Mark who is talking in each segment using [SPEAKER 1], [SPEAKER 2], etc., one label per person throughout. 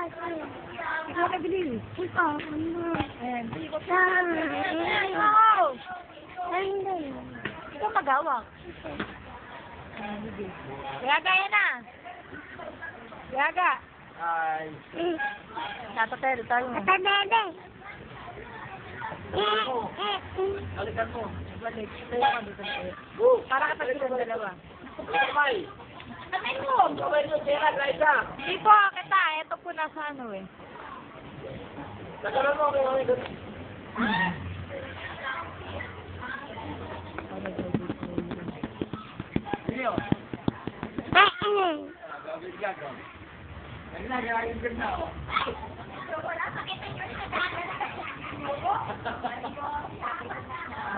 [SPEAKER 1] Ikaw na bilis. Ayan. Ikaw magawak. Ayan, bilis. Gaga yan na. Gaga.
[SPEAKER 2] Ay.
[SPEAKER 1] Natatero tayo.
[SPEAKER 2] Balikan mo.
[SPEAKER 1] Balik. Tayo ka dito tayo. Para kapag silang dalawa.
[SPEAKER 2] Kamay.
[SPEAKER 1] Kamay mo.
[SPEAKER 2] Kamay mo, Sierra, Liza.
[SPEAKER 1] Hindi po, kita. Ito po nasa ano eh.
[SPEAKER 2] Tagalan mo, kamay mo. Sino? Gago. Nagagaling ka na, oh.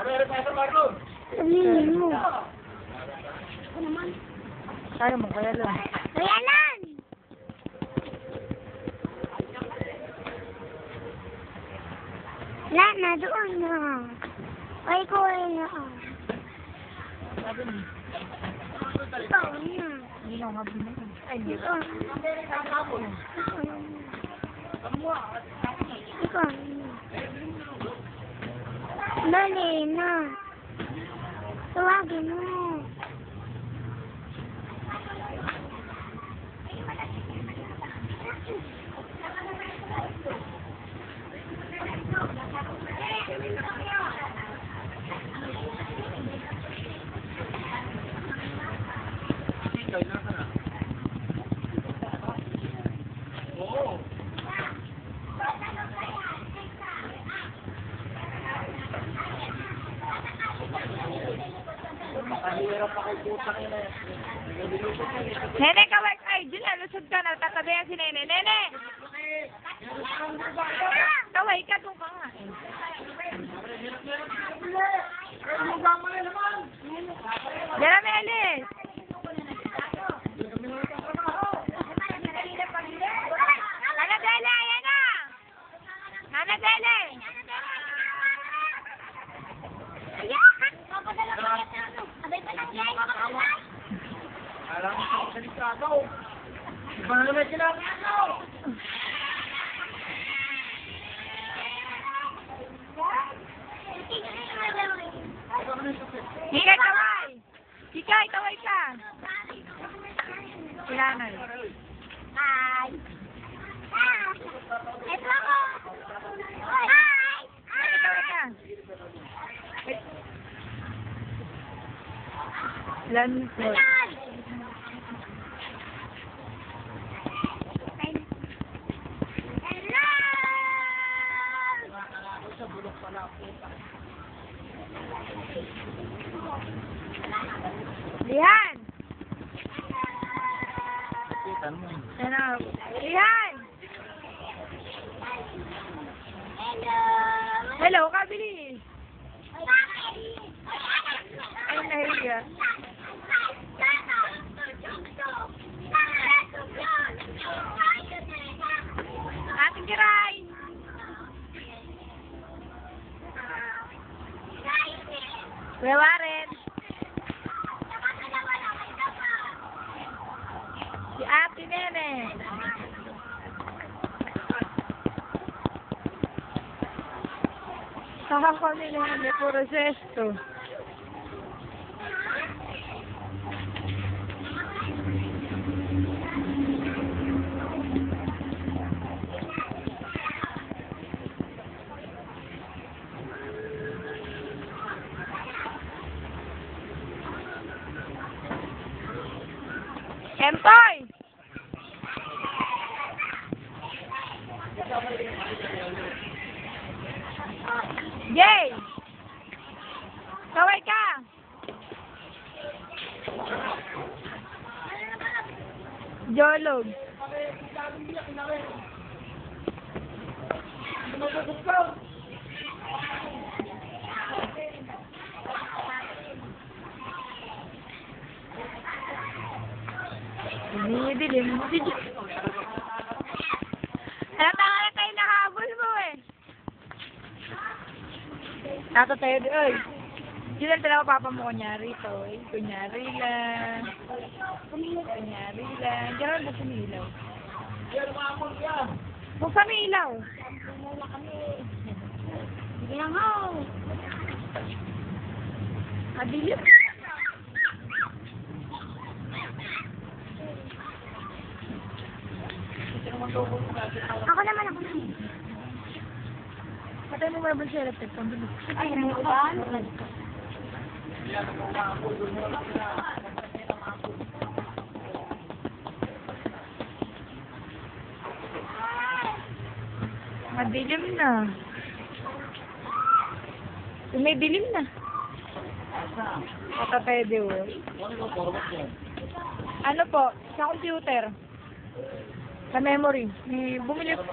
[SPEAKER 2] Meron tayo sa Marlon.
[SPEAKER 1] Tayo mo, kaya lang.
[SPEAKER 3] Wala na, doon na. Ay, ko na.
[SPEAKER 1] Sabi mo.
[SPEAKER 3] Ikaw na.
[SPEAKER 1] Hindi na nga binigay. Ay, hindi.
[SPEAKER 3] Ikaw na. Ikaw na. Dali na. Tawagin mo.
[SPEAKER 2] Oo. Makahirap pa kay puta ka na.
[SPEAKER 1] Nene, kaway. Ay, Julia, lusod ka na. Tatabihan si Nene. Nene! Kaway ka, doon ka nga. Diyan na, Melis. Ana Dele, ayan na. Ana Dele.
[SPEAKER 2] Alam mo sa delikado. Iba na naman kinakaano.
[SPEAKER 1] Hika, kaway. Hika, kaway ka. Kailangan.
[SPEAKER 3] Hi. Ito ako. Hi.
[SPEAKER 1] Hika, kaway ka. Ilan floor? Lihan! Ano? Lihan! Hello, kabilis! Ay, nahiya. Ating kiray! Kuya Warren! Si Ate Nene! Kakako ni Nene, puro sesto. Empoy! Jay! Kaway ka! Jolog! Dilim. Alam na nga tayo nakahabol mo eh. Nato tayo di, oy. Yun lang talaga papa mo, kunyari ito eh. Kunyari lang. Kunyari lang. Diyan lang ba sumilaw? Buksan mo yung ilaw.
[SPEAKER 3] Sige na nga.
[SPEAKER 1] Madilim.
[SPEAKER 3] Ako naman ako.
[SPEAKER 1] Patay mo muna sa electric. Pambilis.
[SPEAKER 3] Ay, ano ba?
[SPEAKER 1] Madilim na. May dilim na. Matapede o. Ano po? Sa computer. Sa memory. Bumili po.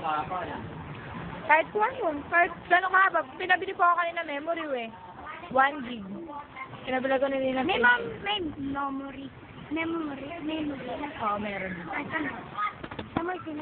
[SPEAKER 1] Kahit po ano. Kahit gano'ng kahaba. Pinabili po ako kanina memory eh. 1 gig. Pinabili ko nila
[SPEAKER 3] May
[SPEAKER 1] na.
[SPEAKER 3] memory. Memory.
[SPEAKER 1] Oo, meron.
[SPEAKER 3] Ito na. Memory.